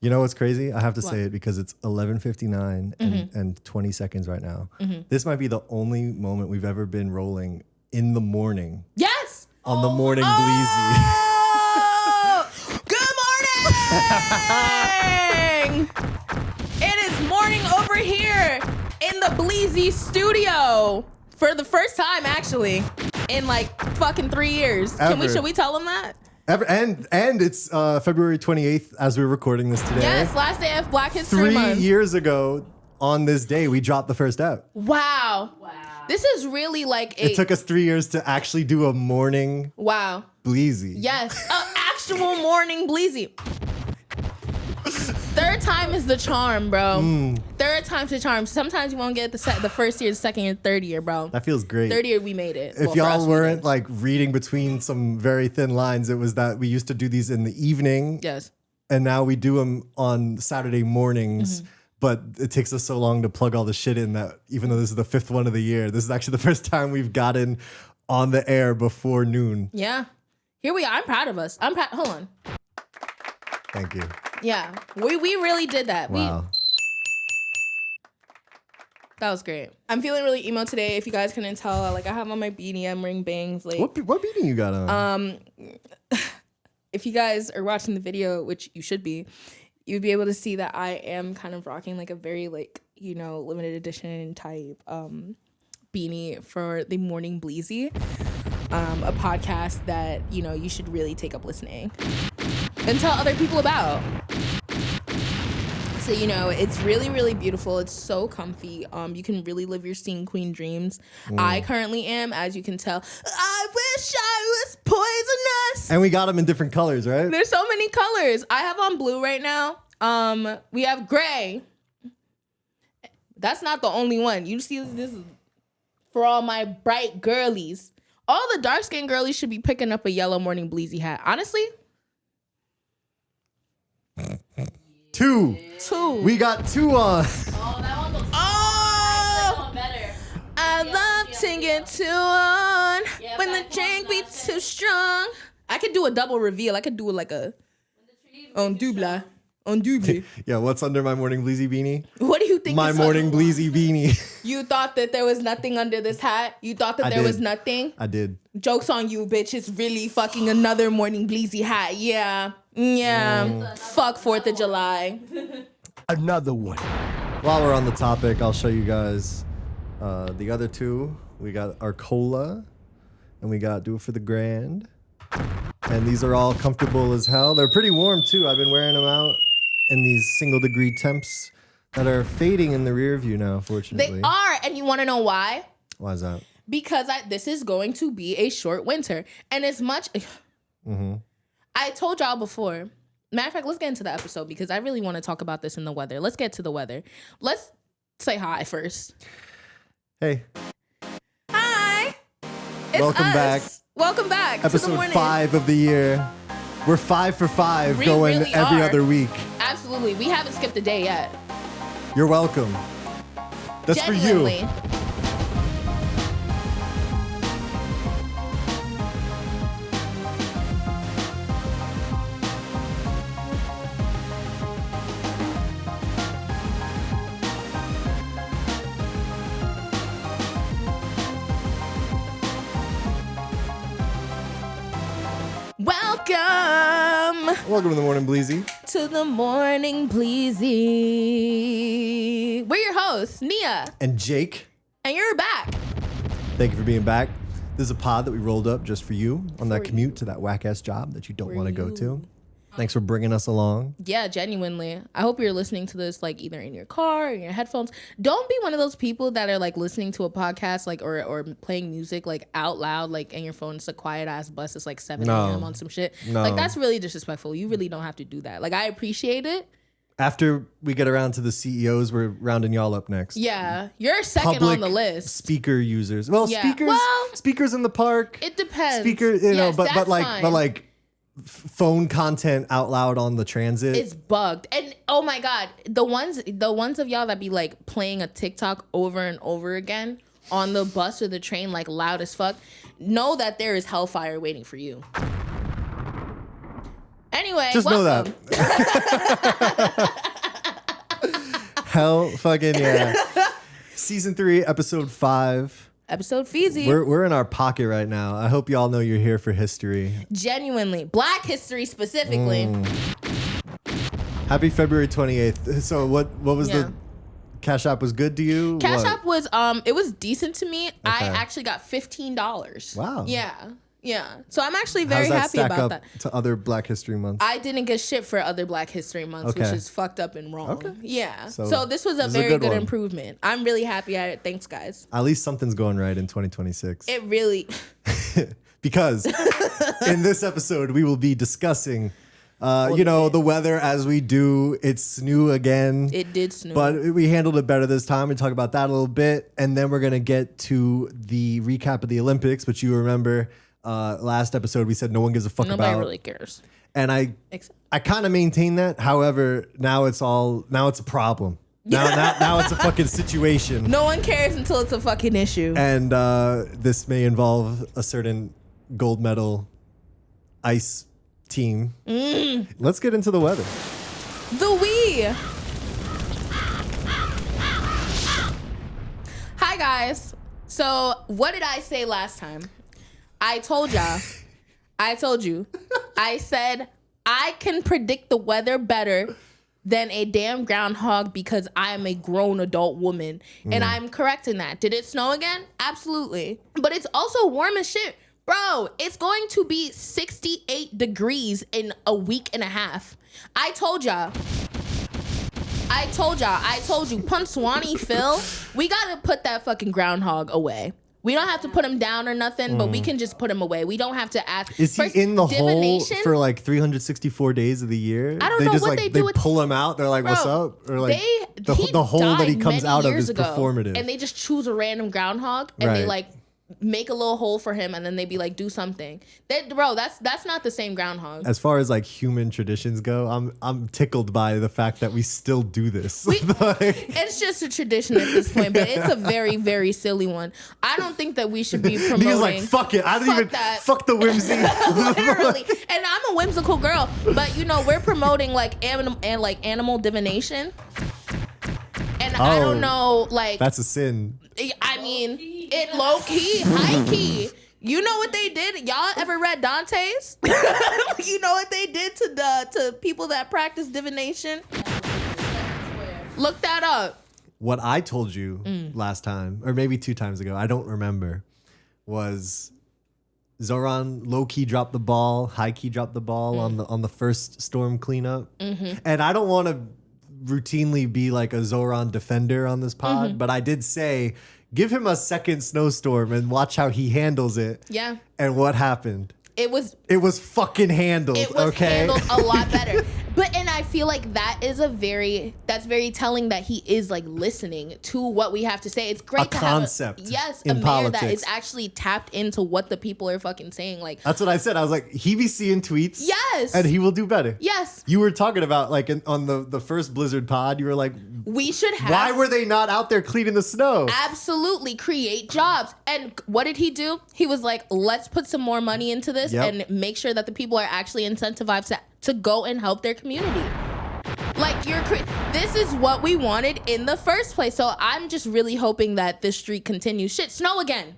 You know what's crazy? I have to What? say it because it's 11:59 and 20 seconds right now. This might be the only moment we've ever been rolling in the morning. Yes. On the morning bleezy. Good morning. It is morning over here in the Bleezy studio for the first time, actually, in like fucking 3 years. Should we tell them that? And it's February 28th as we're recording this today. Yes, last day of Black History Month. 3 years ago on this day, we dropped the first ep. Wow. This is really like It took us 3 years to actually do a morning bleezy. Yes, actual morning bleezy. Third time is the charm, bro. Third time's the charm. Sometimes you won't get the first year, the second year, third year, bro. That feels great. Third year, we made it. If y'all weren't like reading between some very thin lines, it was that we used to do these in the evening. Yes. And now we do them on Saturday mornings. But it takes us so long to plug all the shit in that even though this is the fifth one of the year, this is actually the first time we've gotten on the air before noon. Yeah. Here we are. I'm proud of us. Hold on. Thank you. Yeah. We really did that. Wow. That was great. I'm feeling really emo today. If you guys couldn't tell, like I have on my beanie. I'm wearing bangs. Like what beanie you got on? If you guys are watching the video, which you should be, you'd be able to see that I am kind of rocking like a very like, you know, limited edition type beanie for the Morning Bleezy, a podcast that, you know, you should really take up listening and tell other people about. So, you know, it's really, really beautiful. It's so comfy. You can really live your scene queen dreams. I currently am, as you can tell. I wish I was poisonous. And we got them in different colors, right? There's so many colors. I have on blue right now. We have gray. That's not the only one. You see, this is for all my bright girlies. All the dark-skinned girlies should be picking up a yellow Morning Bleezy hat. Honestly. Two. We got two on. Oh, that one looks better. I love to get two on when the drink be too strong. I could do a double reveal. I could do it like a on double. Yeah, what's under my Morning Bleezy beanie? What do you think? My Morning Bleezy beanie. You thought that there was nothing under this hat? You thought that there was nothing? I did. Joke's on you, bitch. It's really fucking another Morning Bleezy hat. Yeah. Fuck 4th of July. Another one. While we're on the topic, I'll show you guys the other two. We got our cola, and we got Do It For The Grand. And these are all comfortable as hell. They're pretty warm, too. I've been wearing them out in these single-degree temps that are fading in the rear view now, fortunately. They are, and you want to know why? Why is that? Because this is going to be a short winter. And as much... I told y'all before. Matter of fact, let's get into the episode because I really want to talk about this in the weather. Let's get to the weather. Let's say hi first. Hey. Hi. It's Welcome us. back. Welcome back. Episode to the morning. 5 of the year. We're 5 for 5 We going really every are. other week. Absolutely. We haven't skipped a day yet. You're welcome. That's Genuinely. for you. Welcome to the Morning Bleezy. To the Morning Bleezy. We're your hosts, Nia. And Jake. And you're back. Thank you for being back. This is a pod that we rolled up just for you on that commute to that whack-ass job that you don't want to go to. Thanks for bringing us along. Yeah, genuinely. I hope you're listening to this like either in your car or in your headphones. Don't be one of those people that are like listening to a podcast like or playing music like out loud like in your phone. It's a quiet ass bus. It's like 7 a.m. on some shit. No. Like that's really disrespectful. You really don't have to do that. Like I appreciate it. After we get around to the CEOs, we're rounding y'all up next. Yeah, you're second on the list. Speaker users. Well, Yeah. speakers in the park. It depends. Yes, but fine. like phone content out loud on the transit. It's bugged. And oh my God, the ones of y'all that be like playing a TikTok over and over again on the bus or the train, like loud as fuck, know that there is hellfire waiting for you. Anyway, Just welcome. know that. Hell fucking yeah. Season 3, episode 5. Episode Feezy. We're in our pocket right now. I hope y'all know you're here for history. Genuinely. Black history specifically. Happy February 28th. So what was Yeah. the Cash App was good to you? Cash What? App was it was decent to me. I Okay. actually got $15. Wow. Yeah. So I'm actually How very does that happy stack about up that. to other Black History months? I didn't get shit for other Black History months, which Okay. is fucked up and wrong. Okay. Yeah. So So this was a this is a very good good one. improvement. I'm really happy at it. Thanks, guys. At least something's going right in 2026. It really Because in this episode we will be discussing the weather as we do. It's new again. it did snow. But we handled it better this time. We talk about that a little bit, and then we're gonna get to the recap of the Olympics, which you remember last episode we said no one gives a fuck Nobody about. really cares. And I kind of maintain that. However, now it's a problem. Now it's a fucking situation. No one cares until it's a fucking issue. And this may involve a certain gold medal ice team. Let's get into the weather. The we. Hi guys. So what did I say last time? I told y'all. I told you. I said I can predict the weather better than a damn groundhog because I am a grown adult woman. And I'm correct in that. Did it snow again? Absolutely. But it's also warm as shit. Bro, it's going to be 68 degrees in a week and a half. I told y'all. I told you. Punxsutawney Phil, we gotta put that fucking groundhog away. We don't have to put him down or nothing, but we can just put him away. We don't have to ask. Is he First, in the hole Divination? for like 364 days of the year? I don't know what they do with- pull him out. They're like, "What's Bro, up?" Or like he the hole that he died comes many out of years is ago, performative. and they just choose a random groundhog and they Right. like make a little hole for him, and then they be like, do something. Bro, that's not the same groundhog. As far as like human traditions go, I'm tickled by the fact that we still do this. It's just a tradition at this point, but it's a very, very silly one. I don't think that we should be promoting. He's like, "Fuck it, I don't even that. fuck the whimsy." Literally, and I'm a whimsical girl, but we're promoting like animal divination, and I don't know, like That's a sin. I mean, it low key, high key. You know what they did? Y'all ever read Dante's? You know what they did to people that practice divination? Look that up. What I told you last time, or maybe 2 times ago, I don't remember, was Zohran low key dropped the ball, high key dropped the ball on the first storm cleanup. And I don't want to routinely be like a Zohran defender on this pod, but I did say give him a second snowstorm and watch how he handles it. Yeah. And what happened? It was fucking handled. It was okay? handled a lot better. And I feel like that's very telling that he is like listening to what we have to say. It's great A to concept have a in mayor politics. that is actually tapped into what the people are fucking saying. Like, That's what I said. I was like, he be seeing tweets. Yes. And he will do better. Yes. You were talking about like on the first Blizzard pod, you were like, we should have. why were they not out there cleaning the snow? Absolutely create jobs. And what did he do? He was like, let's put some more money into this and make sure that the people are actually incentivized to go and help their community. Like, this is what we wanted in the first place. So I'm just really hoping that this streak continues. Shit, snow again.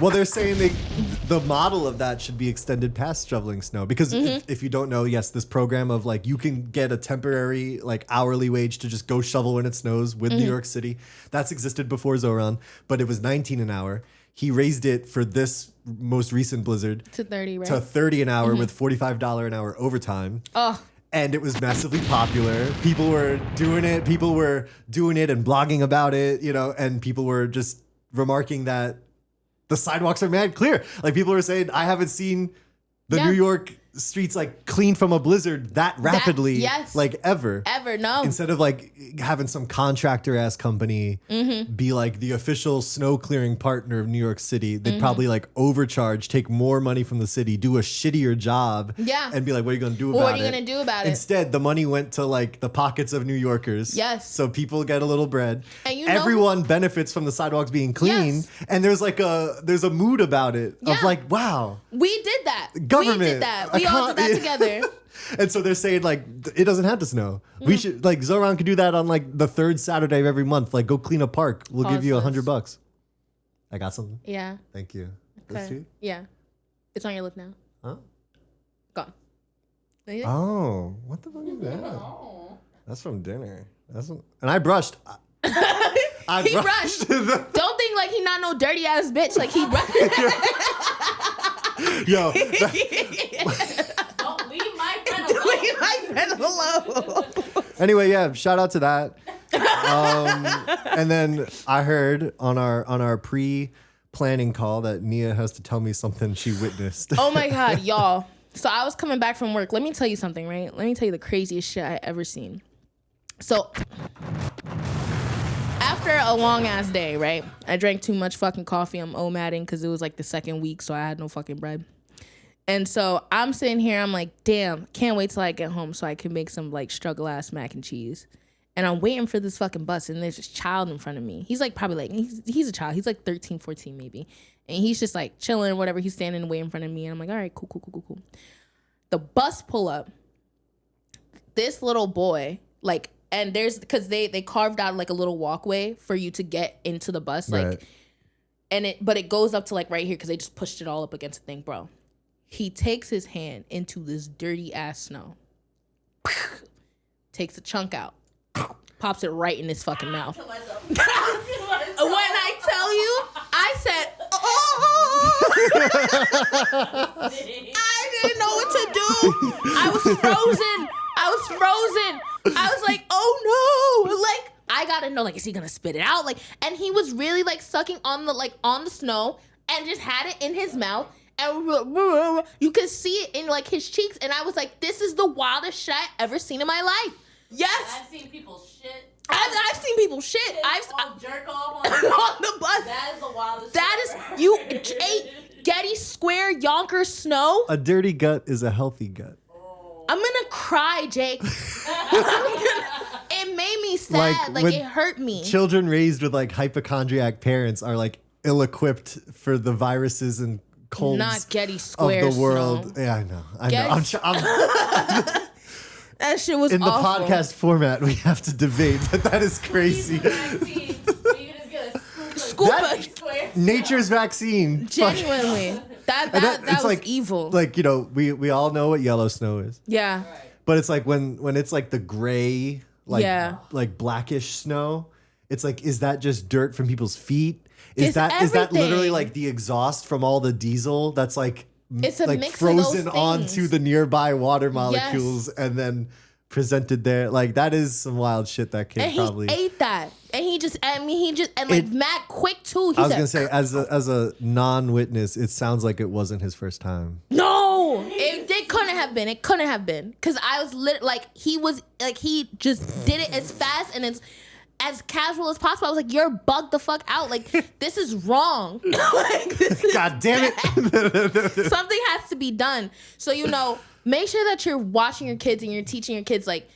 Well, they're saying the model of that should be extended past shoveling snow. Because if you don't know, yes, this program of like you can get a temporary like hourly wage to just go shovel when it snows with New York City. That's existed before Zohran, but it was $19 an hour. He raised it for this most recent blizzard To 30, right? to $30 an hour with $45 an hour overtime. Oh. And it was massively popular. People were doing it. People were doing it and blogging about it, and people were just remarking that the sidewalks are mad clear. Like people were saying, I haven't seen the New York streets like clean from a blizzard that rapidly, like ever. Ever, no. Instead of like having some contractor ass company be like the official snow clearing partner of New York City, they'd probably like overcharge, take more money from the city, do a shittier job, and be like, what are you gonna do about it? What are you gonna do about it? Instead, the money went to like the pockets of New Yorkers. Yes. So people get a little bread. And everyone benefits from the sidewalks being clean. Yes. And there's a mood about it of like, wow. We did that. Government We did that. We we all did that together. And so they're saying like it doesn't have to snow. We should like Zohran could do that on like the third Saturday of every month. Like go clean a park. We'll give you $100. I got something. Yeah. Thank you. Okay. Yeah. It's on your lip now. Huh? Gone. Oh, what the fuck is that? That's from dinner. And I brushed. He brushed. Don't think like he not no dirty ass bitch. Like he brushed. Yo. Don't leave my friend alone. Leave my friend alone. Anyway, yeah, shout out to that. And then I heard on our pre-planning call that Nia has to tell me something she witnessed. Oh my God, y'all. So I was coming back from work. Let me tell you something, right? Let me tell you the craziest shit I ever seen. So after a long ass day, right? I drank too much fucking coffee. I'm OMADing because it was like the second week, so I had no fucking bread. And so I'm sitting here, I'm like, damn, can't wait till I get home so I can make some like struggle ass mac and cheese. And I'm waiting for this fucking bus, and there's this child in front of me. He's like probably like, he's a child. He's like 13, 14 maybe. And he's just like chilling or whatever. He's standing way in front of me. And I'm like, all right, cool. The bus pull up. This little boy, like, and there's, because they carved out like a little walkway for you to get into the bus. Like, Right. but it goes up to like right here because they just pushed it all up against the thing, bro. He takes his hand into this dirty ass snow. Takes a chunk out. Pops it right in his fucking mouth. When I tell you, I said, oh. I didn't know what to do. I was frozen. I was like, oh no. Like, I gotta know, like, is he gonna spit it out? Like, and he was really like sucking on the snow and just had it in his mouth. And you could see it in like his cheeks. And I was like, this is the wildest shit I've ever seen in my life. Yes. I've seen people shit. I've seen people shit. I've jerk off on the bus. That is the wildest That shit is, ever. you ate Getty Square Yonkers snow. A dirty gut is a healthy gut. I'm gonna cry, Jake. It made me sad. Like when it hurt me. Children raised with like hypochondriac parents are like ill-equipped for the viruses and colds Not Getty of Square the world. snow. Yeah, I know. Getty- I'm That shit was in the awful. podcast format. We have to debate, but that is crazy. Vaccine. You can just get a Scoop That- it. square. Nature's vaccine. Fuck. Genuinely. That it's was like evil. Like, you know, we all know what yellow snow is. Yeah. But it's like when it's like the gray, like Yeah. like blackish snow, it's like, is that just dirt from people's feet? It's Is that literally everything. like the exhaust from all the diesel that's like It's a like mix of those frozen onto things. the nearby water molecules and then presented there? Like that is some wild shit that kid And he probably ate that. And like mad quick too. He I was said, gonna say, as a non-witness, it sounds like it wasn't his first time. no, it couldn't have been. It couldn't have been. Cause I was he just did it as fast and as casual as possible. I was like, you're bugged the fuck out. Like, this is wrong. Like, this is God damn it! something has to be done. So, you know, make sure that you're watching your kids and you're teaching your kids, like,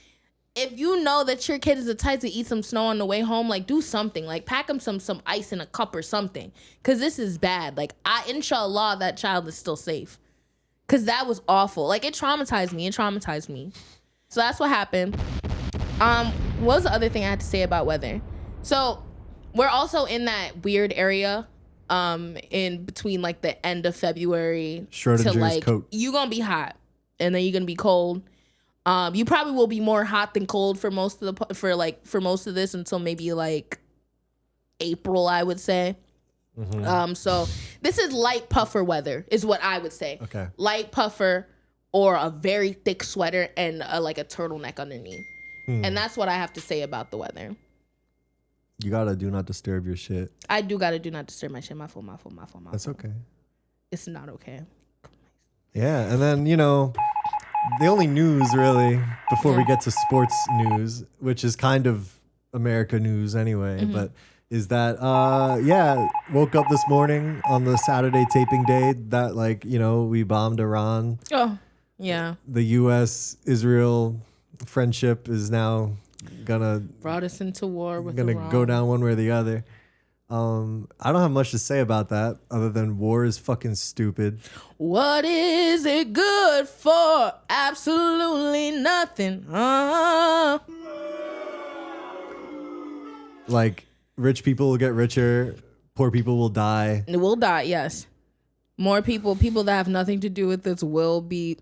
if you know that your kid is the type to eat some snow on the way home, like, do something. Like, pack them some ice in a cup or something. Because this is bad. Like, inshallah, that child is still safe. Because that was awful. Like, it traumatized me. So that's what happened. What was the other thing I had to say about weather? So we're also in that weird area in between like the end of February to Schrödinger's like coat. you're gonna be hot and then you're gonna be cold. You probably will be more hot than cold for most of this until maybe like April, I would say. Mm-hmm. So this is light puffer weather is what I would say. Okay. Light puffer or a very thick sweater and like a turtleneck underneath. And that's what I have to say about the weather. You gotta do not disturb your shit. I do gotta do not disturb my shit. My fault. That's okay. It's not okay. Yeah, and then, you know, the only news really before we get to sports news, which is kind of America news anyway, but is that woke up this morning on the Saturday taping day that, like, you know, we bombed Iran. Oh, yeah. The US Israel friendship is now gonna Brought us into war with gonna Iran. go down one way or the other. I don't have much to say about that other than war is fucking stupid. What is it good for? Absolutely nothing. Like, rich people will get richer, poor people will die. It will die, yes. More people that have nothing to do with this they'll be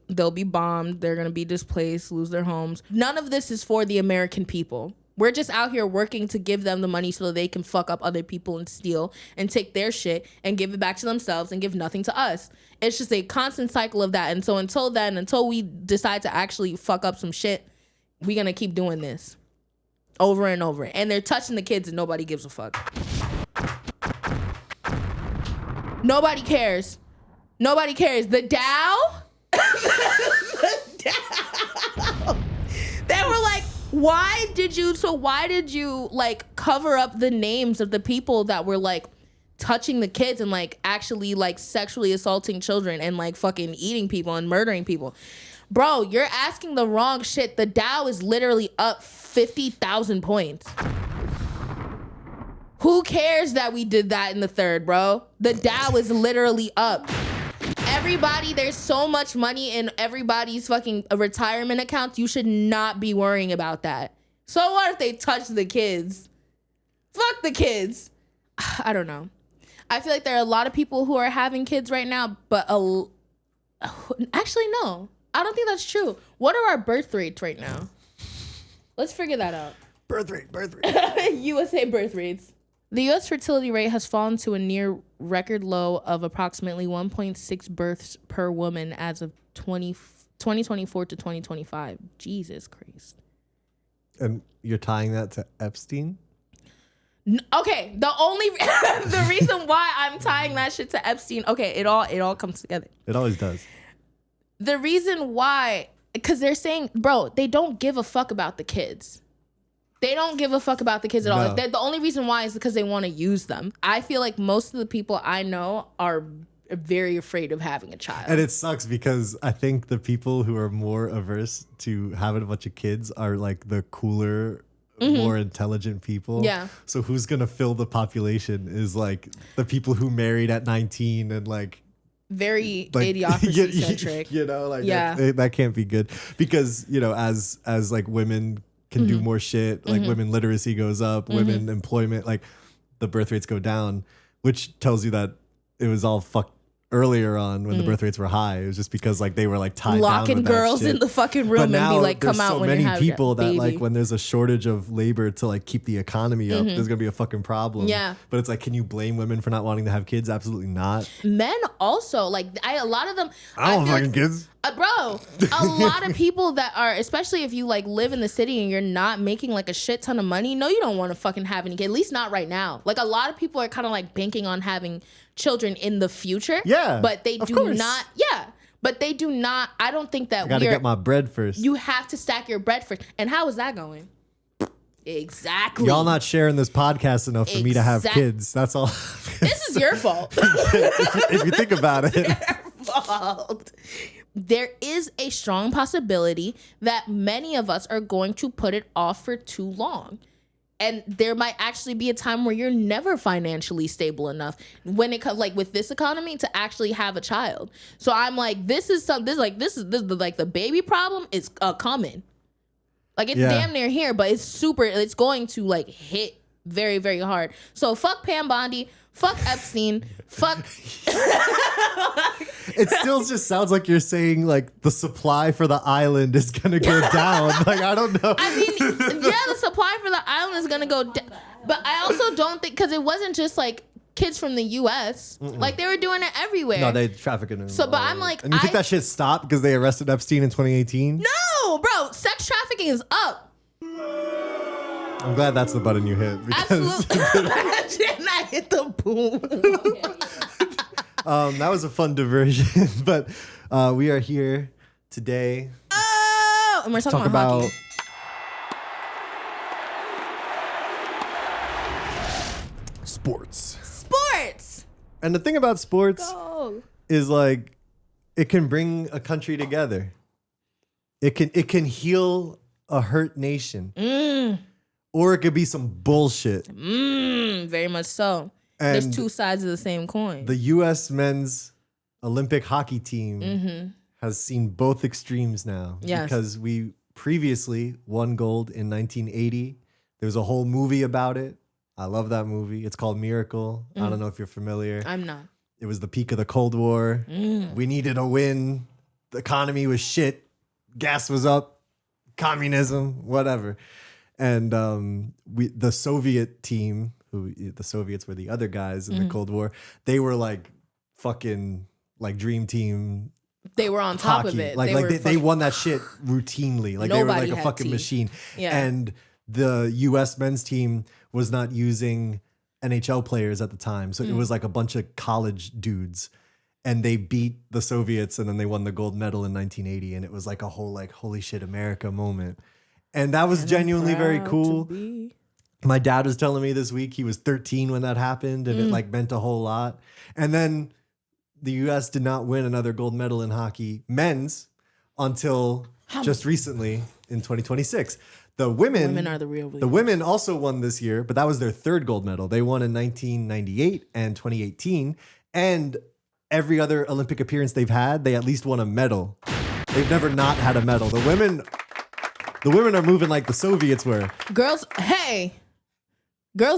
bombed. They're going to be displaced, lose their homes. None of this is for the American people. We're just out here working to give them the money so that they can fuck up other people and steal and take their shit and give it back to themselves and give nothing to us. It's just a constant cycle of that. And so until we decide to actually fuck up some shit, we're going to keep doing this over and over. And they're touching the kids and nobody gives a fuck. Nobody cares. Nobody cares. The Dow? The Dow. They were like, why did you like cover up the names of the people that were like touching the kids and like actually like sexually assaulting children and like fucking eating people and murdering people? Bro, you're asking the wrong shit. The Dow is literally up 50,000 points. Who cares that we did that in the third, bro? The Dow is literally up. Everybody, there's so much money in everybody's fucking retirement accounts. You should not be worrying about that. So what if they touch the kids? Fuck the kids. I don't know. I feel like there are a lot of people who are having kids right now, but actually, no. I don't think that's true. What are our birth rates right now? Let's figure that out. Birth rate. USA birth rates. The U.S. fertility rate has fallen to a near record low of approximately 1.6 births per woman as of 2024 to 2025. Jesus Christ. And you're tying that to Epstein? Okay, the reason why I'm tying that shit to Epstein, okay, it all comes together. It always does. The reason why, because they're saying, bro, they don't give a fuck about the kids. They don't give a fuck about the kids at all. No. The only reason why is because they want to use them. I feel like most of the people I know are very afraid of having a child. And it sucks because I think the people who are more averse to having a bunch of kids are like the cooler, more intelligent people. Yeah. So who's going to fill the population is like the people who married at 19 and like very like, idiocracy centric. You know, like Yeah. that can't be good because, you know, as like women can do more shit, like women literacy goes up, women employment, like the birth rates go down, which tells you that it was all fucked earlier on when the birth rates were high. It was just because like they were like tied Locking down with girls that shit. in the fucking room But and now be like, come there's out so when many you have people a that baby. like when there's a shortage of labor to like keep the economy up, there's gonna be a fucking problem. Yeah. But it's like, can you blame women for not wanting to have kids? Absolutely not. Men also, like a lot of them. I don't feel fucking like, kids. Bro, a lot of people that are, especially if you like live in the city and you're not making like a shit ton of money, no, you don't want to fucking have any kids, at least not right now. Like a lot of people are kind of like banking on having children in the future. Yeah, But they of do course. not. Yeah. But they do not. I don't think that I gotta get my bread first. You have to stack your bread first. And how is that going? Exactly. Y'all not sharing this podcast enough for me to have kids. That's all. This is your fault. if you think about it. Fault. There is a strong possibility that many of us are going to put it off for too long. And there might actually be a time where you're never financially stable enough when it comes like with this economy to actually have a child. So I'm like, this is the baby problem is coming. Like it's damn near here, but it's going to like hit very, very hard. So fuck Pam Bondi, fuck Epstein, fuck. It still just sounds like you're saying like the supply for the island is gonna go down. Like I don't know. I mean, yeah, the supply for the island is gonna go down, but I also don't think because it wasn't just like kids from the U.S. Like they were doing it everywhere. No, they trafficking them. So, but I'm like, and you think that shit stopped because they arrested Epstein in 2018? No, bro, sex trafficking is up. I'm glad that's the button you hit. Because Absolutely. Imagine I hit the boom. that was a fun diversion. But we are here today. Oh, and we're talking about hockey. Sports. Sports. And the thing about sports Go. is like it can bring a country together. It can heal a hurt nation. Or it could be some bullshit. Very much so. There's And two sides of the same coin. the U.S. men's Olympic hockey team has seen both extremes now. Yes. Because we previously won gold in 1980. There was a whole movie about it. I love that movie. It's called Miracle. I don't know if you're familiar. I'm not. It was the peak of the Cold War. We needed a win. The economy was shit. Gas was up. Communism, whatever. And the Soviet team, the Soviets were the other guys in the Cold War. They were like fucking like dream team. They were on top hockey. of it. They won that shit routinely. Like they were Nobody like a had fucking tea. machine. Yeah. And the U.S. men's team was not using NHL players at the time. So it was like a bunch of college dudes. And they beat the Soviets and then they won the gold medal in 1980. And it was like a whole like, holy shit, America moment. And that was genuinely very cool. My dad was telling me this week he was 13 when that happened. And it like meant a whole lot. And then the U.S. did not win another gold medal in hockey men's until just recently in 2026. The women are the real The women also won this year, but that was their third gold medal. They won in 1998 and 2018. And every other Olympic appearance they've had, they at least won a medal. They've never not had a medal. The women are moving like the Soviets were. Girls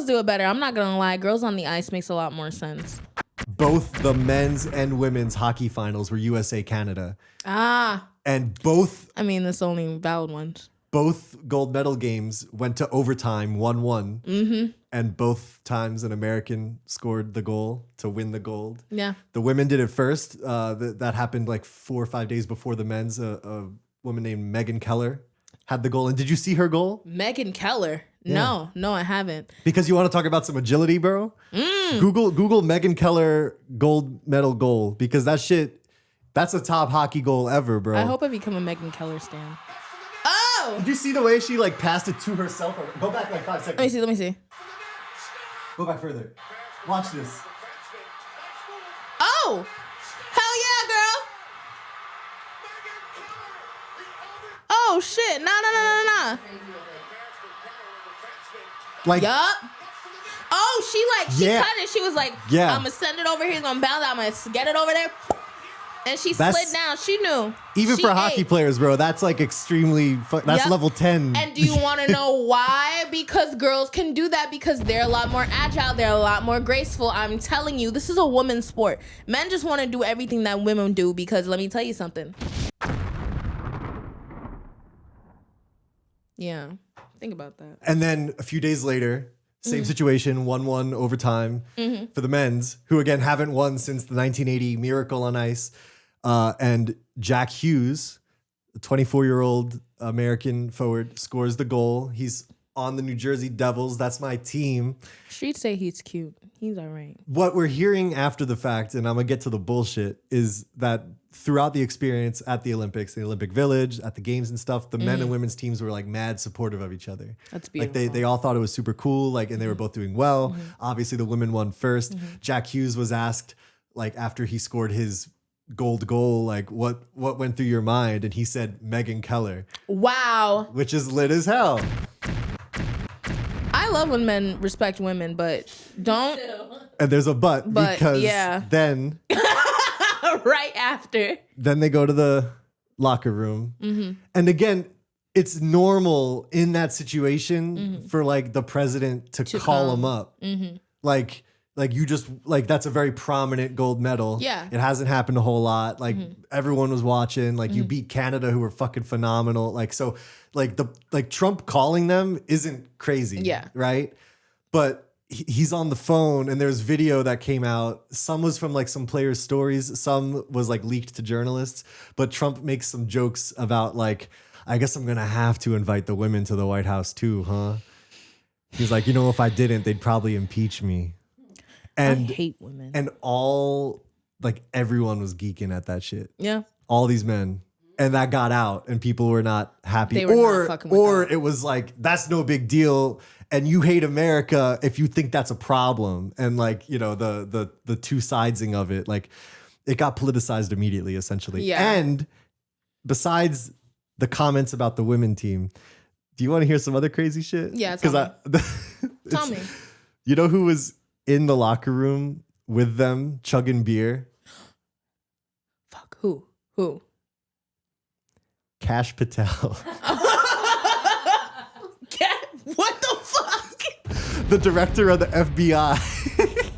do it better. I'm not gonna lie. Girls on the ice makes a lot more sense. Both the men's and women's hockey finals were USA Canada. Ah, And both that's only valid ones. gold medal games went to overtime 1-1. Mm-hmm. And both times an American scored the goal to win the gold. Yeah. The women did it first. That happened like 4 or 5 days before the men's. A woman named Megan Keller had the goal. And did you see her goal? Megan Keller. No, I haven't. Because you want to talk about some agility, bro? Google Megan Keller gold medal goal. Because that's a top hockey goal ever, bro. I hope I become a Megan Keller stan. Oh! Did you see the way she like passed it to herself? Go back like 5 seconds. Let me see. Go back further. Watch this. Oh! Hell yeah, girl! Oh shit! Nah. Like, Yup. Oh, she Yeah. cut it. She was like, Yeah. I'm gonna send it over here. He's gonna bounce. I'm gonna get it over there. And she That's- slid down. She knew. even She for hockey ate. players, bro, that's like extremely. That's Yep. level 10. And do you want to know why? Because girls can do that because they're a lot more agile. They're a lot more graceful. I'm telling you, this is a woman's sport. Men just want to do everything that women do because let me tell you something. Yeah. Think about that. And then a few days later, same situation, 1-1 overtime for the men's, who again haven't won since the 1980 Miracle on Ice. And Jack Hughes, a 24-year-old American forward, scores the goal. He's on the New Jersey Devils. That's my team. Streets say he's cute. He's all right. What we're hearing after the fact, and I'm going to get to the bullshit, is that throughout the experience at the Olympics, the Olympic Village, at the games and stuff, the men and women's teams were like mad supportive of each other. That's Like beautiful. they all thought it was super cool, like, and they were both doing well. Obviously the women won first. Jack Hughes was asked, like, after he scored his gold goal, like, what went through your mind? And he said Megan Keller, Wow. which is lit as hell. I love when men respect women, but don't And there's a but because yeah. then right after. they go to the locker room. And again, it's normal in that situation for like the president to call him up. Like you just like, that's a very prominent gold medal. Yeah. It hasn't happened a whole lot. Like everyone was watching, like you beat Canada, who were fucking phenomenal. Like, so like Trump calling them isn't crazy. Yeah. Right. But he's on the phone and there's video that came out. Some was from like some players' stories. Some was like leaked to journalists. But Trump makes some jokes about like, I guess I'm going to have to invite the women to the White House too, huh? He's like, if I didn't, they'd probably impeach me. And I hate women. and everyone was geeking at that shit. Yeah. All these men. And that got out and people were not happy. They were not fucking with or that. it was like, that's no big deal. And you hate America if you think that's a problem. And like, the two sidesing of it, like it got politicized immediately, essentially. Yeah. And besides the comments about the women team, do you want to hear some other crazy shit? Yeah, Because tell me. You know who was in the locker room with them chugging beer? Fuck, who? Kash Patel. What the fuck? The director of the FBI.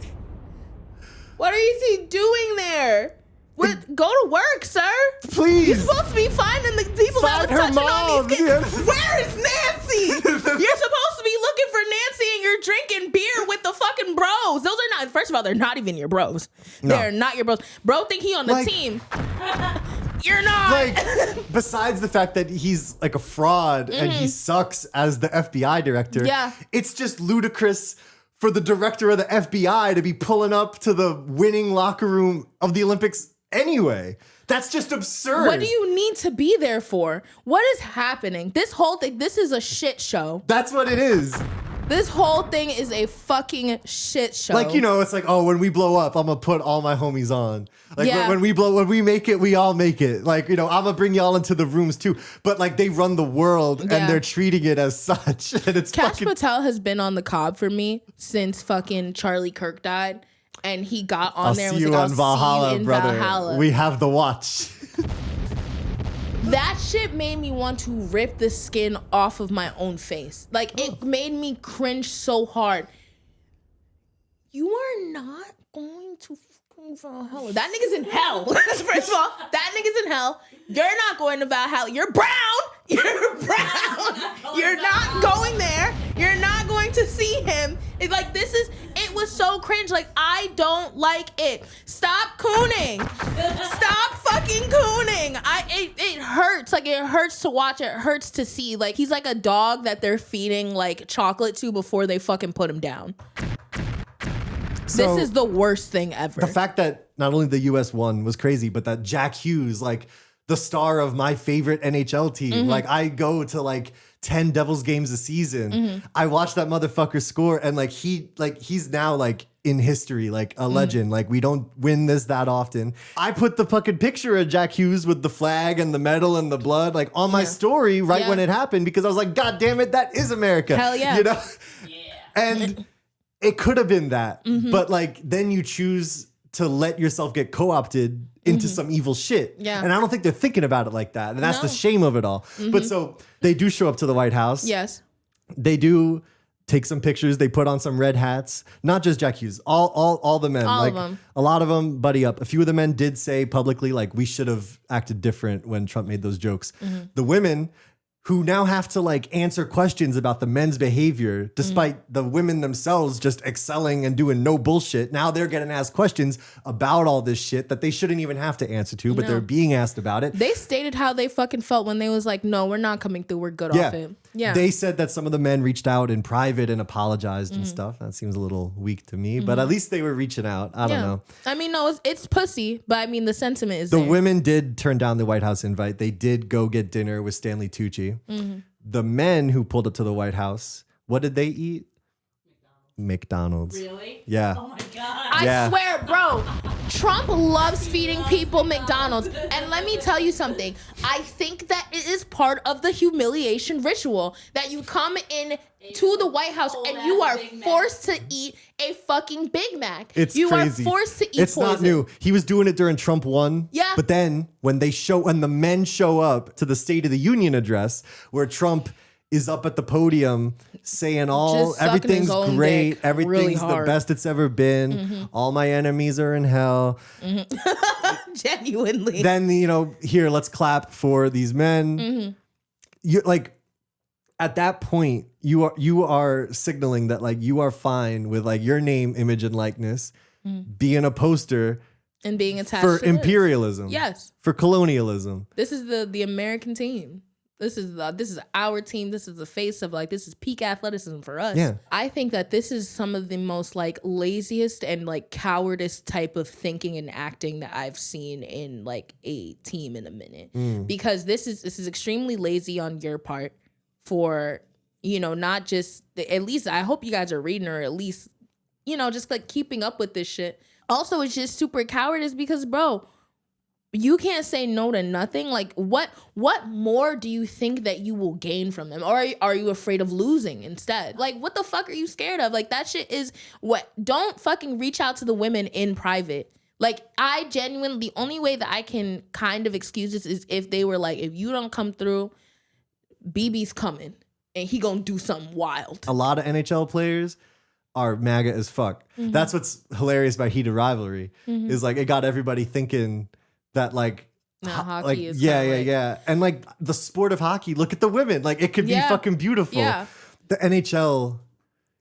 What is he doing there? What? Go to work, sir. Please. You're supposed to be finding the people Find that her are touching mom. on these kids. Yeah. Where is Nancy? You're supposed to be looking for Nancy and you're drinking beer with the fucking bros. Those are not, first of all, they're not even your bros. No. They're not your bros. Bro think he on the Like- team. You're not. Like, besides the fact that he's like a fraud and he sucks as the FBI director, Yeah. it's just ludicrous for the director of the FBI to be pulling up to the winning locker room of the Olympics anyway. That's just absurd. What do you need to be there for? What is happening? This whole thing, this is a shit show. That's what it is. This whole thing is a fucking shit show. Like, you know, it's like, oh, when we blow up, I'm gonna put all my homies on. Like Yeah. when we make it, we all make it. Like, you know, I'm gonna bring y'all into the rooms too. But like they run the world Yeah. and they're treating it as such. And it's Kash fucking Patel has been on the cob for me since fucking Charlie Kirk died. And he got on I'll there and see was you like, on I'll Valhalla, see you in brother. Valhalla. We have the watch. That shit made me want to rip the skin off of my own face. Like, it made me cringe so hard. You are not going to fucking Valhalla. That nigga's in hell. First of all, that nigga's in hell. You're not going to Valhalla. You're brown. You're brown. You're not going there. You're not going to see him. It's like, it was so cringe. Like, I don't like it. Stop cooning. Stop fucking cooning. It hurts. Like, it hurts to watch. It hurts to see. Like, he's like a dog that they're feeding like chocolate to before they fucking put him down. So, This is the worst thing ever. the fact that not only the US won was crazy, but that Jack Hughes, like the star of my favorite NHL team, like I go to like 10 Devils games a season. I watch that motherfucker score and he's now like in history, like a legend. Like we don't win this that often. I put the fucking picture of Jack Hughes with the flag and the medal and the blood like on my story right when it happened because I was like, God damn it, that is America. Hell yeah. You know? Yeah. And it could have been that, but like then you choose to let yourself get co-opted into some evil shit. Yeah. And I don't think they're thinking about it like that. And that's the No. shame of it all. But so they do show up to the White House. Yes. They do take some pictures. They put on some red hats. Not just Jack Hughes. All the men. All like of them. a lot of them buddy up. A few of the men did say publicly like we should have acted different when Trump made those jokes. The women who now have to like answer questions about the men's behavior, despite the women themselves just excelling and doing no bullshit. Now they're getting asked questions about all this shit that they shouldn't even have to answer to, but No. they're being asked about it. They stated how they fucking felt when they was like, no, we're not coming through. We're good off it. Yeah. They said that some of the men reached out in private and apologized and stuff. That seems a little weak to me, but at least they were reaching out. I don't know. I mean, no, it's pussy, but I mean, the sentiment is The there. women did turn down the White House invite. They did go get dinner with Stanley Tucci. The men who pulled up to the White House, what did they eat? McDonald's. Really? Yeah. Oh my god. I Yeah. swear, bro, Trump loves feeding people McDonald's. And let me tell you something. I think that it is part of the humiliation ritual that you come in to the White House and you are forced to eat a fucking Big Mac. It's you crazy. are forced to eat It's poison. not new. He was doing it during Trump 1. Yeah. But then when the men show up to the State of the Union address where Trump is up at the podium saying Just sucking everything's his own great, dick everything's really the hard. best it's ever been. All my enemies are in hell. Genuinely. Then here, let's clap for these men. You like at that point you are signaling that like you are fine with like your name, image, and likeness being a poster and being attached for to this. imperialism. Yes. For colonialism. This is the American team. This is our team. This is the face of like, this is peak athleticism for us. Yeah. I think that this is some of the most like laziest and like cowardice type of thinking and acting that I've seen in like a team in a minute. Because this is extremely lazy on your part for, not just at least I hope you guys are reading or at least, just like keeping up with this shit. Also, it's just super cowardice because, bro, you can't say no to nothing. Like what more do you think that you will gain from them? Or are you afraid of losing instead? Like what the fuck are you scared of? Like that shit is what, don't fucking reach out to the women in private. Like I genuinely, the only way that I can kind of excuse this is if they were like, if you don't come through, BB's coming and he gonna do something wild. A lot of NHL players are MAGA as fuck. That's what's hilarious about Heated Rivalry is like it got everybody thinking that like Hockey is yeah. And like the sport of hockey, look at the women. Like it could be fucking beautiful. Yeah. The NHL,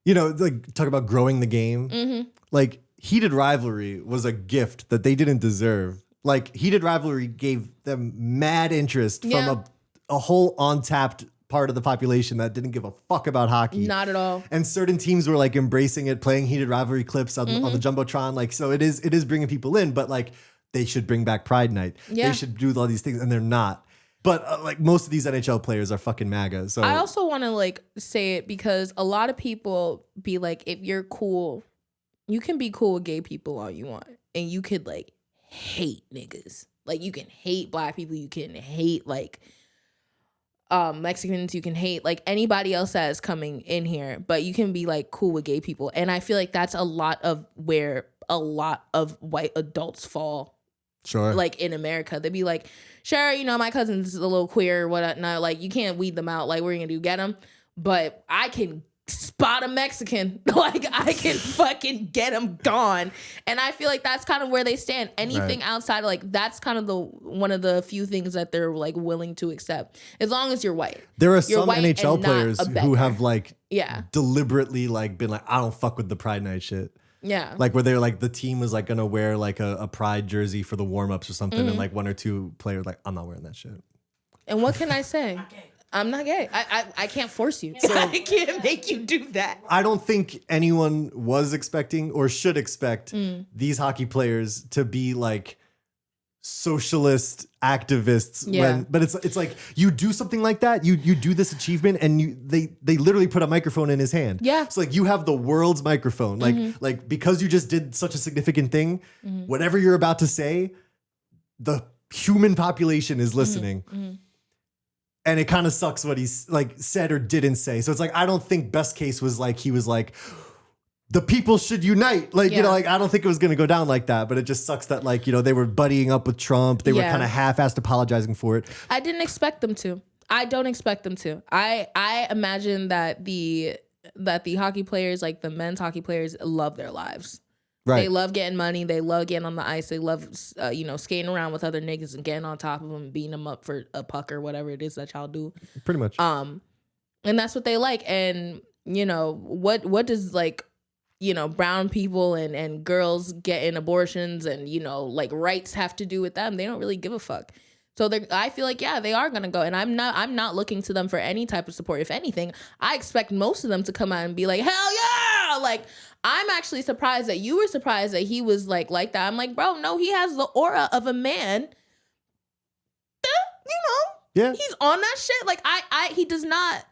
you know, like talk about growing the game. Like Heated Rivalry was a gift that they didn't deserve. Like Heated Rivalry gave them mad interest from a whole untapped part of the population that didn't give a fuck about hockey. Not at all. And certain teams were like embracing it, playing Heated Rivalry clips on the Jumbotron. Like, so it is bringing people in, but like they should bring back Pride Night. Yeah. They should do all these things, and they're not. But like most of these NHL players are fucking MAGA. So I also want to like say it because a lot of people be like, if you're cool, you can be cool with gay people all you want, and you could like hate niggas. Like you can hate black people, you can hate like Mexicans, you can hate like anybody else that is coming in here, but you can be like cool with gay people. And I feel like that's a lot of where a lot of white adults fall. sure. Like in America, they'd be like, sure, you know, my cousin's a little queer or whatnot. Like you can't weed them out. Like what are you gonna do? Get them? But I can spot a Mexican. Like I can fucking get them gone. And I feel like that's kind of where they stand. Anything outside of like, that's kind of the one of the few things that they're like willing to accept, as long as you're white. There are You're some white NHL and not players a who beggar. have like Yeah. deliberately like been like, I don't fuck with the Pride Night shit. Yeah. Like where they're like the team was like gonna wear like a Pride jersey for the warm-ups or something, and like one or two players like, I'm not wearing that shit. And what can I say? I'm not gay. I can't force you. I can't make you do that. I don't think anyone was expecting or should expect these hockey players to be like socialist activists. Yeah. But it's like you do something like that, you do this achievement, and they literally put a microphone in his hand. Yeah. So like you have the world's microphone. Like because you just did such a significant thing, whatever you're about to say, the human population is listening. And it kind of sucks what he's like said or didn't say. So it's like, I don't think best case was like, he was like, the people should unite. Like, you know, like, I don't think it was going to go down like that, but it just sucks that like, you know, they were buddying up with Trump. They were kind of half-assed apologizing for it. I didn't expect them to. I don't expect them to. I imagine that the hockey players, like the men's hockey players, love their lives. Right. They love getting money. They love getting on the ice. They love, you know, skating around with other niggas and getting on top of them, beating them up for a puck or whatever it is that y'all do. Pretty much. And that's what they like. And you know what does like, you know, brown people and girls getting abortions and, you know, like rights have to do with them? They don't really give a fuck. So I feel like, yeah, they are gonna go, and I'm not looking to them for any type of support. If anything, I expect most of them to come out and be like, hell yeah! Like, I'm actually surprised that you were surprised that he was like that. I'm like, bro, no, he has the aura of a man. You know, Yeah. he's on that shit. Like, he does not.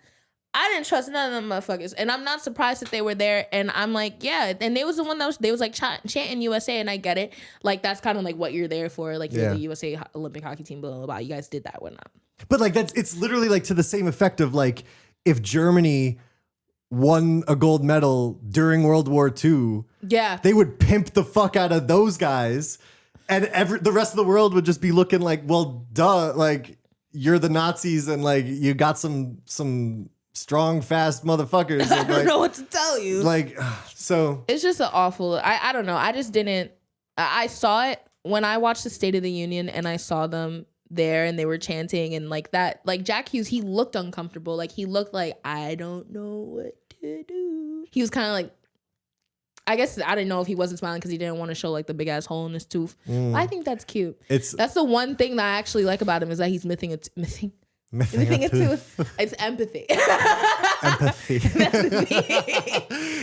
I didn't trust none of them motherfuckers, and I'm not surprised that they were there. And I'm like, yeah. And they was the one that was like chanting USA, and I get it. Like that's kind of like what you're there for. Like you're the USA Olympic hockey team, blah blah blah. You guys did that, whatnot. But like it's literally like to the same effect of like if Germany won a gold medal during World War II, they would pimp the fuck out of those guys, and the rest of the world would just be looking like, well, duh, like you're the Nazis, and like you got some strong, fast motherfuckers. I don't know what to tell you. Like, so it's just an awful. I don't know. I just didn't. I saw it when I watched the State of the Union, and I saw them there, and they were chanting and like that. Like Jack Hughes, he looked uncomfortable. Like he looked like, I don't know what to do. He was kind of like, I guess I didn't know if he wasn't smiling because he didn't want to show like the big ass hole in his tooth. I think that's cute. That's the one thing that I actually like about him, is that he's missing a tooth. It's empathy. Empathy.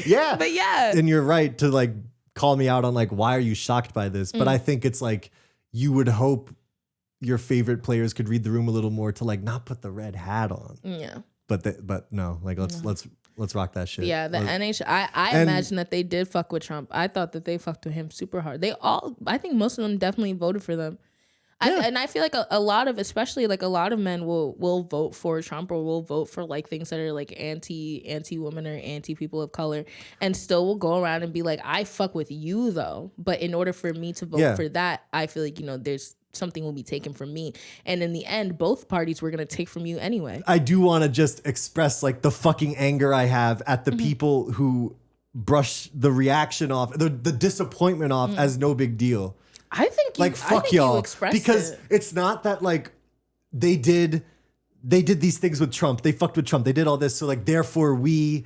Yeah. But yeah. And you're right to like call me out on like, why are you shocked by this? But I think it's like, you would hope your favorite players could read the room a little more to like not put the red hat on. Yeah. But no, like let's rock that shit. Yeah, the NHL. I imagine that they did fuck with Trump. I thought that they fucked with him super hard. I think most of them definitely voted for them. And I feel like a lot of, especially like a lot of men will vote for Trump or will vote for like things that are like anti women or anti people of color, and still will go around and be like, I fuck with you though. But in order for me to vote for that, I feel like, there's something will be taken from me. And in the end, both parties were going to take from you anyway. I do want to just express like the fucking anger I have at the people who brush the reaction off, the disappointment off as no big deal. I think fuck y'all, because it. it's not that like they did these things with Trump. They fucked with Trump. They did all this. So like, therefore we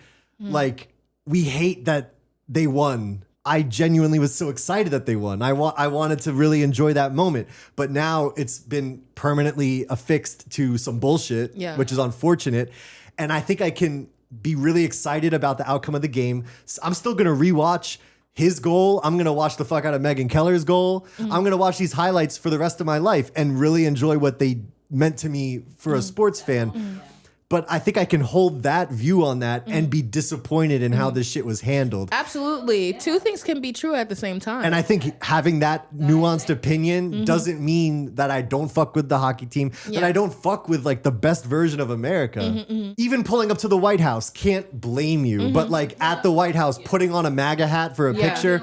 hate that they won. I genuinely was so excited that they won. I wanted to really enjoy that moment, but now it's been permanently affixed to some bullshit, which is unfortunate. And I think I can be really excited about the outcome of the game. So I'm still going to rewatch his goal. I'm going to watch the fuck out of Megyn Keller's goal. I'm going to watch these highlights for the rest of my life and really enjoy what they meant to me for a sports fan. But I think I can hold that view on that and be disappointed in how this shit was handled. Absolutely. Two things can be true at the same time. And I think having that nuanced opinion doesn't mean that I don't fuck with the hockey team, that I don't fuck with like the best version of America. Even pulling up to the White House, can't blame you. But like at the White House, putting on a MAGA hat for a picture,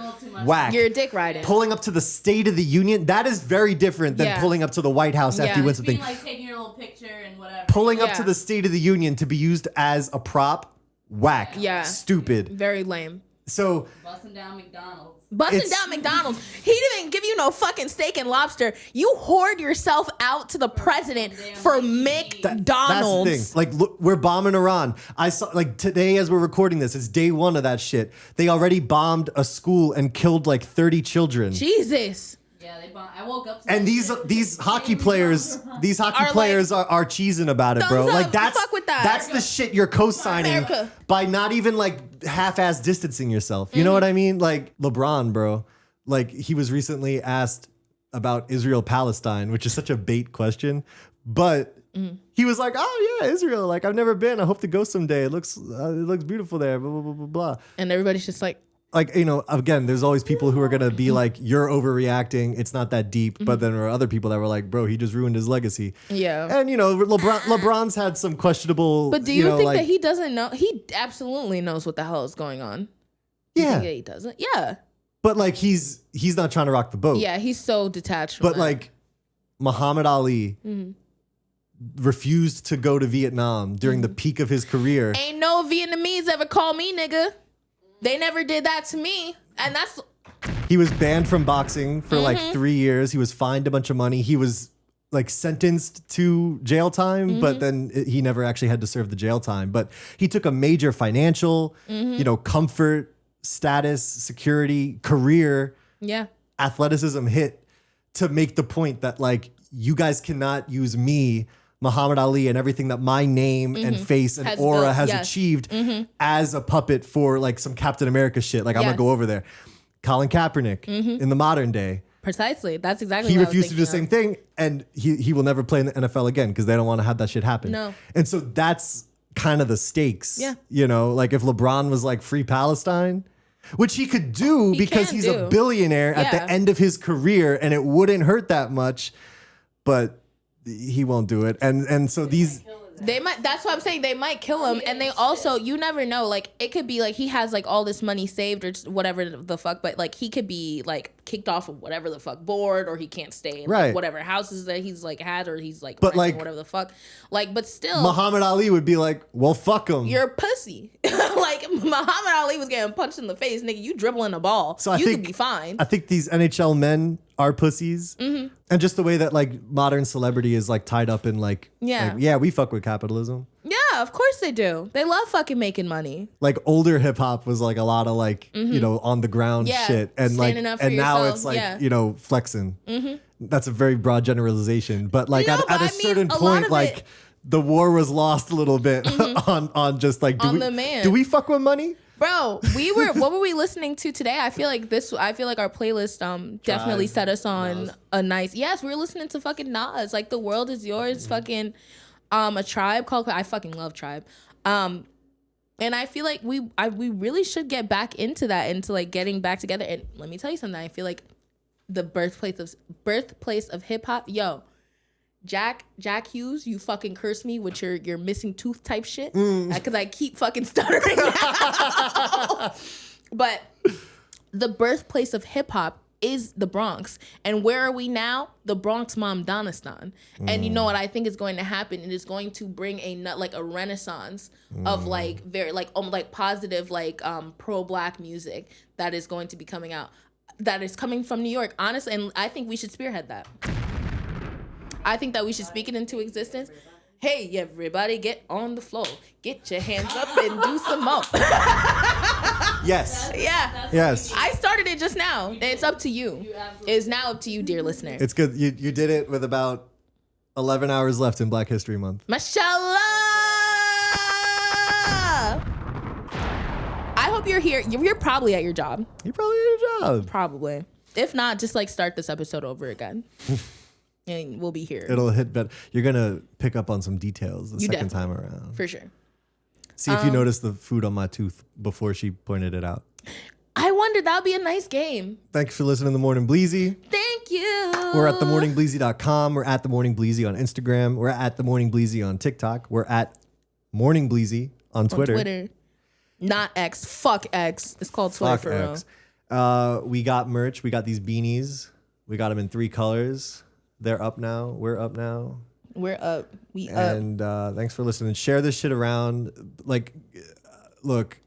whack. You're a dick riding. Pulling up to the State of the Union, that is very different than pulling up to the White House after you win something. Being like taking your little picture and whatever. Pulling up to the State of the Union to be used as a prop, whack. Yeah. Stupid. Very lame. So Busting down McDonald's. Busting down McDonald's. He didn't give you no fucking steak and lobster. You hoard yourself out to the president for McDonald's. That's the thing. Like, look, we're bombing Iran. I saw, like, today as we're recording this, it's day one of that shit. They already bombed a school and killed like 30 children. Jesus. Yeah, they bombed. I woke up to And these hockey players, are cheesing about it, bro. thumbs up. Like that's Fuck with that. that's the shit you're co-signing America. by not even like half-ass distancing yourself. You know what I mean? Like LeBron, bro. Like he was recently asked about Israel-Palestine, which is such a bait question, but he was like, "Oh yeah, Israel. Like I've never been. I hope to go someday. It looks beautiful there." Blah blah blah blah blah. And everybody's just like, again, there's always people who are going to be like, you're overreacting. It's not that deep. But then there are other people that were like, bro, he just ruined his legacy. yeah. And, LeBron's had some questionable. But do you think that he doesn't know? He absolutely knows what the hell is going on. You Yeah. think that he doesn't? Yeah. But like, he's not trying to rock the boat. Yeah, he's so detached from But that. like, Muhammad Ali refused to go to Vietnam during the peak of his career. Ain't no Vietnamese ever call me nigga. They never did that to me. And that's... He was banned from boxing for like 3 years. He was fined a bunch of money. He was like sentenced to jail time, but then he never actually had to serve the jail time. But he took a major financial, comfort, status, security, career, athleticism hit to make the point that like, you guys cannot use me, Muhammad Ali, and everything that my name and face and aura has achieved as a puppet for like some Captain America shit. Like I'm gonna go over there. Colin Kaepernick in the modern day. Precisely. That's exactly He what refused to do the same thing, and he will never play in the NFL again because they don't want to have that shit happen. No. And so that's kind of the stakes. Yeah. Like if LeBron was like free Palestine, which he could do because he's a billionaire at the end of his career and it wouldn't hurt that much, but he won't do it. And so these... They might. That's what I'm saying. They might kill him, and they also, you never know. Like it could be like he has like all this money saved or just whatever the fuck, but like he could be like kicked off of whatever the fuck board, or he can't stay in like, whatever houses that he's like had, or he's like, but like whatever the fuck. Like, but still, Muhammad Ali would be like, well, fuck him. You're a pussy. Like Muhammad Ali was getting punched in the face, nigga. You dribbling a ball, so you could be fine. I think these NHL men are pussies, and just the way that like modern celebrity is like tied up in like we fuck with capitalism. Yeah, of course they do. They love fucking making money. Like older hip hop was like a lot of like on the ground shit, and like and now it's like flexing. That's a very broad generalization, but like at a certain point, like the war was lost a little bit on just like do we fuck with money? Bro, what were we listening to today? I feel like our playlist definitely set us on a nice. Yes, we were listening to fucking Nas, like The World Is Yours, fucking a Tribe Called. I fucking love Tribe. And I feel like we really should get back into that, into like getting back together. And let me tell you something, I feel like the birthplace of hip hop. Yo, Jack Hughes, you fucking curse me with your missing tooth type shit because I keep fucking stuttering now. But the birthplace of hip hop is the Bronx. And where are we now? The Bronx Mamdanistan. And you know what I think is going to happen? It is going to bring a renaissance of like very like positive like pro-black music that is going to be coming out. That is coming from New York, honestly, and I think we should spearhead that. I think that we should speak it into existence. Hey, everybody, get on the floor. Get your hands up and do some more. Yes. Yeah. Yes. I started it just now. It's up to you. It's now up to you, dear listener. It's good. You did it with about 11 hours left in Black History Month. Mashallah. I hope you're here. You're probably at your job. You're probably at your job. Probably. If not, just like start this episode over again. And we'll be here. It'll hit better. You're going to pick up on some details the second time definitely. around. For sure. See if you noticed the food on my tooth before she pointed it out. I wondered, that would be a nice game. Thanks for listening to The Morning Bleezy. Thank you. We're at themorningbleezy.com. We're at The Morning Bleezy on Instagram. We're at The Morning Bleezy on TikTok. We're at Morning Bleezy on Twitter. Not X. Fuck X. It's called Twitter for real. We got merch. We got these beanies. We got them in 3 colors. They're up now. We're up now. We're up. We up. And thanks for listening. Share this shit around. Like, look,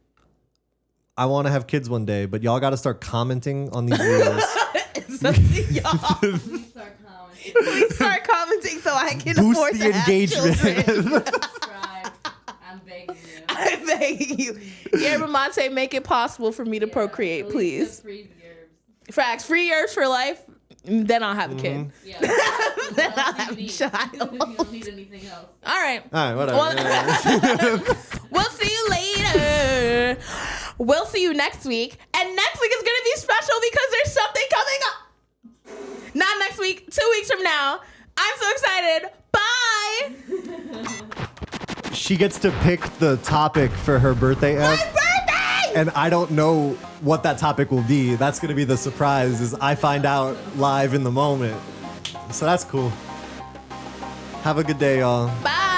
I want to have kids one day, but y'all got to start commenting on these reels. It's up to y'all. Please start commenting. Please start commenting so I can Boost afford the to engagement. have children. Subscribe. I'm begging you. I'm begging you. Yerba Mate, make it possible for me to procreate, At least please. get free years. Facts. 3 years for life. Then I'll have a kid. Yeah. Then I'll have a You child. don't need anything else. All right. All right, whatever. Well, we'll see you later. We'll see you next week. And next week is going to be special because there's something coming up. Not next week, 2 weeks from now. I'm so excited. Bye. She gets to pick the topic for her birthday. My birthday! And I don't know what that topic will be. That's going to be the surprise, is I find out live in the moment. So that's cool. Have a good day, y'all. Bye.